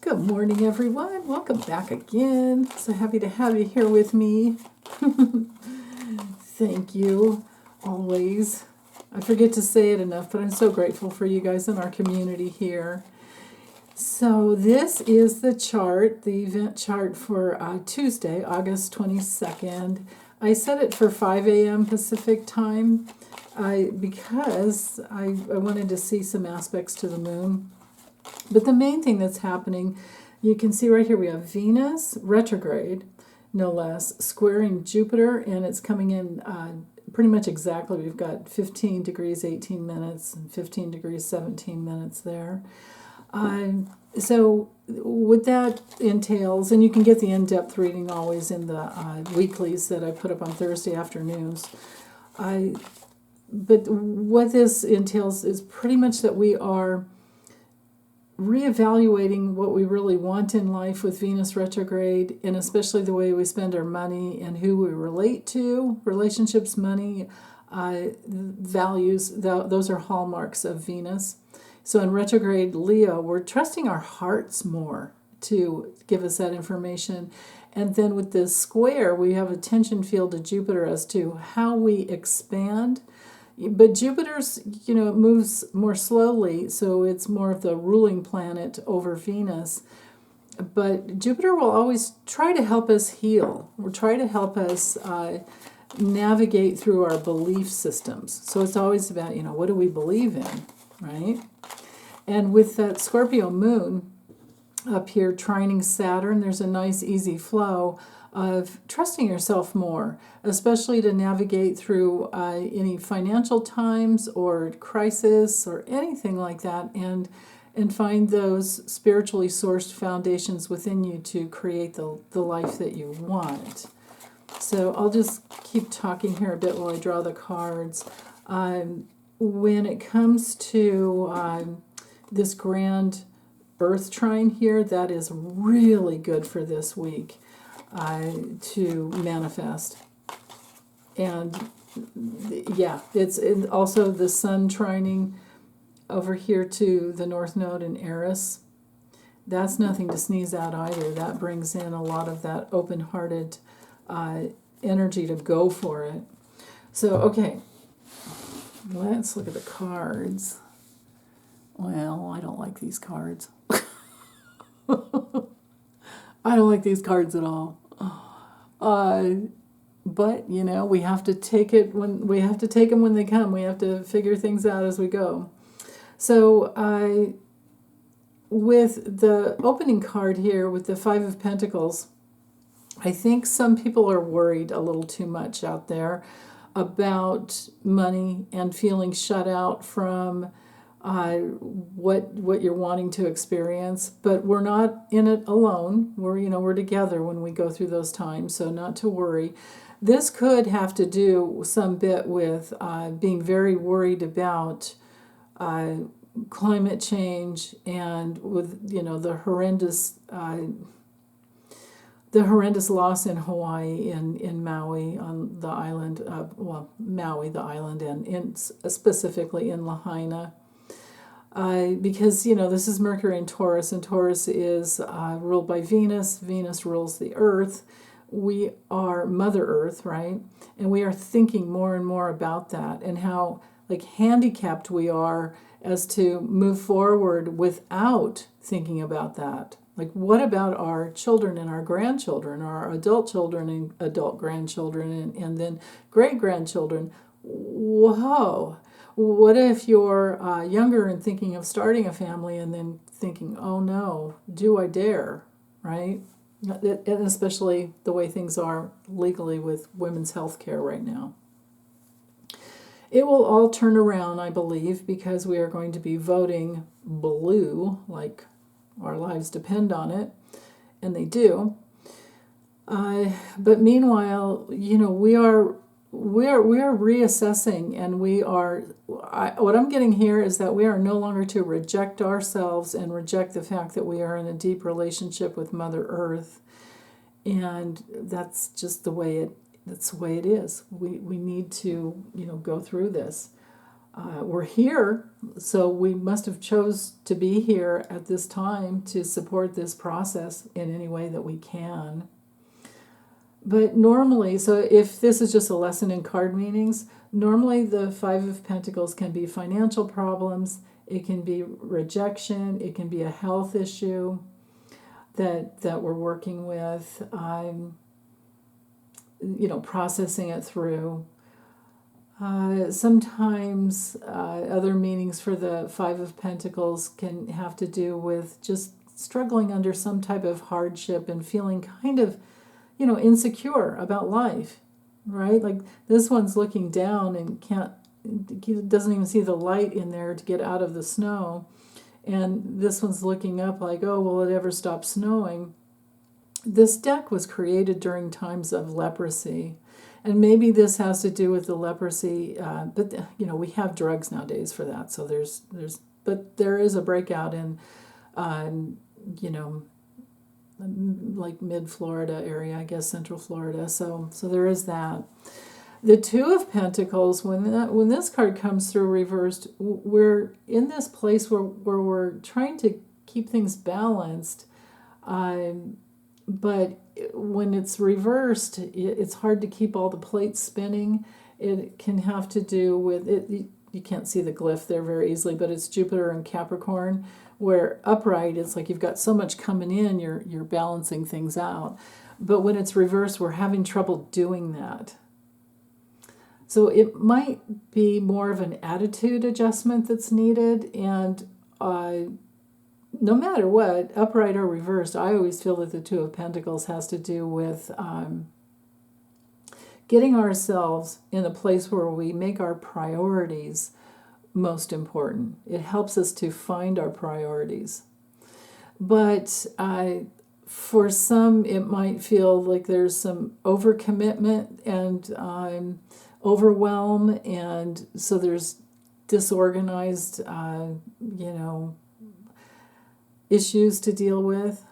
Good morning, everyone. Welcome back again. So happy to have you here with me. Thank you, always. I forget to say it enough, but I'm so grateful for you guys in our community here. So this is the chart, the event chart for Tuesday, August 22nd. I set it for 5 a.m. Pacific time because I wanted to see some aspects to the moon. But the main thing that's happening, you can see right here, we have Venus retrograde, no less, squaring Jupiter, and it's coming in pretty much exactly. We've got 15 degrees, 18 minutes, and 15 degrees, 17 minutes there. So what that entails, and you can get the in-depth reading always in the weeklies that I put up on Thursday afternoons. But what this entails is pretty much that we are reevaluating what we really want in life with Venus retrograde, and especially the way we spend our money and who we relate to, relationships, money, values, those are hallmarks of Venus. So in retrograde Leo, we're trusting our hearts more to give us that information. And then with this square, we have a tension field to Jupiter as to how we expand. But Jupiter's, it moves more slowly, so it's more of the ruling planet over Venus. But Jupiter will always try to help us heal. Will try to help us navigate through our belief systems. So it's always about, what do we believe in, right? And with that Scorpio moon up here trining Saturn, there's a nice easy flow of trusting yourself more, especially to navigate through any financial times or crisis or anything like that, and find those spiritually sourced foundations within you to create the life that you want. So I'll just keep talking here a bit while I draw the cards. When it comes to this grand Earth trine here, that is really good for this week. To manifest. And yeah, it's also the sun trining over here to the North Node in Eris. That's nothing to sneeze at either. That brings in a lot of that open-hearted energy to go for it. So, okay, let's look at the cards. Well, I don't like these cards. I don't like these cards at all. But we have to take them when they come. We have to figure things out as we go. So with the opening card here with the Five of Pentacles, I think some people are worried a little too much out there about money and feeling shut out from what you're wanting to experience, but we're not in it alone. We're together when we go through those times, so not to worry. This could have to do some bit with being very worried about climate change and with the horrendous loss in Hawaii, in Maui, on the island, Maui, the island, and specifically in Lahaina. Because, this is Mercury in Taurus, and Taurus is ruled by Venus. Venus rules the Earth. We are Mother Earth, right? And we are thinking more and more about that and how, handicapped we are as to move forward without thinking about that. What about our children and our grandchildren, our adult children and adult grandchildren, and then great-grandchildren? Whoa! What if you're younger and thinking of starting a family and then thinking, oh no, do I dare, right? And especially the way things are legally with women's health care right now. It will all turn around, I believe, because we are going to be voting blue, like our lives depend on it, and they do. But meanwhile, we are reassessing, and what I'm getting here is that we are no longer to reject ourselves and reject the fact that we are in a deep relationship with Mother Earth, and that's just the way it is. We need to go through this. we're here, so we must have chose to be here at this time to support this process in any way that we can. But normally, so if this is just a lesson in card meanings, normally the Five of Pentacles can be financial problems, it can be rejection, it can be a health issue that we're working with, processing it through. Sometimes other meanings for the Five of Pentacles can have to do with just struggling under some type of hardship and feeling kind of, insecure about life, right? Like this one's looking down and doesn't even see the light in there to get out of the snow. And this one's looking up like, oh, will it ever stop snowing? This deck was created during times of leprosy. And maybe this has to do with the leprosy, but we have drugs nowadays for that. So but there is a breakout in, like mid-Florida area, I guess Central Florida. So there is that. The Two of Pentacles, when this card comes through reversed, we're in this place where we're trying to keep things balanced, but when it's reversed, it's hard to keep all the plates spinning. It can have to do with it. You can't see the glyph there very easily, but it's Jupiter and Capricorn, where upright, it's like you've got so much coming in, you're balancing things out. But when it's reversed, we're having trouble doing that. So it might be more of an attitude adjustment that's needed, and no matter what, upright or reversed, I always feel that the Two of Pentacles has to do with getting ourselves in a place where we make our priorities most important. It helps us to find our priorities. But for some, it might feel like there's some overcommitment and overwhelm, and so there's disorganized, issues to deal with.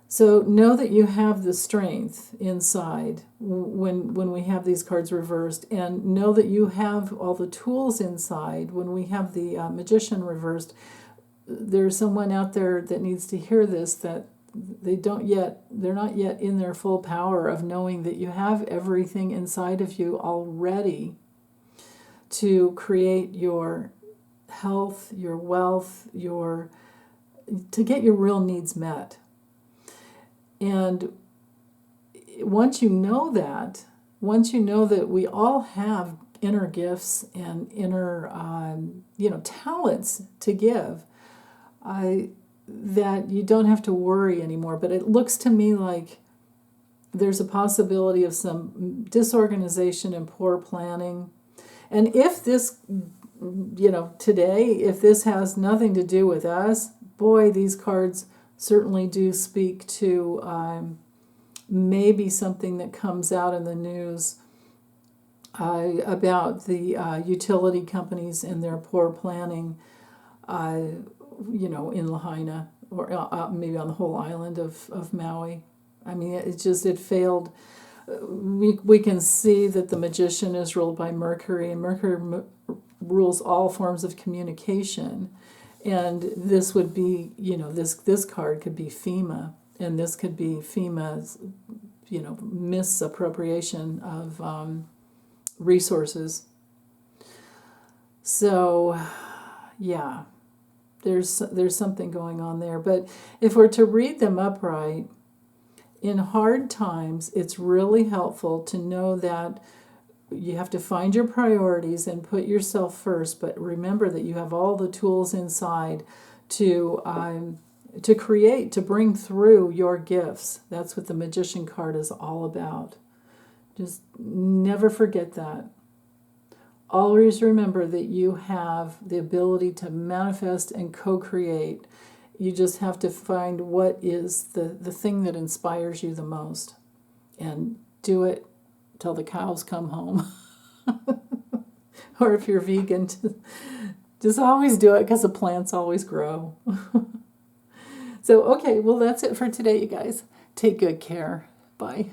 So know that you have the strength inside when we have these cards reversed, and know that you have all the tools inside when we have the Magician reversed. There's someone out there that needs to hear this, that they're not yet in their full power of knowing that you have everything inside of you already to create your health, your wealth, to get your real needs met. And once you know that we all have inner gifts and inner talents to give, that you don't have to worry anymore. But it looks to me like there's a possibility of some disorganization and poor planning. And if this, today, if this has nothing to do with us, boy, these cards certainly do speak to maybe something that comes out in the news about the utility companies and their poor planning, in Lahaina, or maybe on the whole island of Maui. I mean, it failed. We can see that the Magician is ruled by Mercury, and Mercury rules all forms of communication. And this would be, this card could be FEMA, and this could be FEMA's, misappropriation of resources. So, yeah, there's something going on there. But if we're to read them upright, in hard times, it's really helpful to know that you have to find your priorities and put yourself first, but remember that you have all the tools inside to create, to bring through your gifts. That's what the Magician card is all about. Just never forget that. Always remember that you have the ability to manifest and co-create. You just have to find what is the thing that inspires you the most, and do it till the cows come home. Or if you're vegan, just always do it, because the plants always grow. So, okay, well, that's it for today, you guys. Take good care. Bye.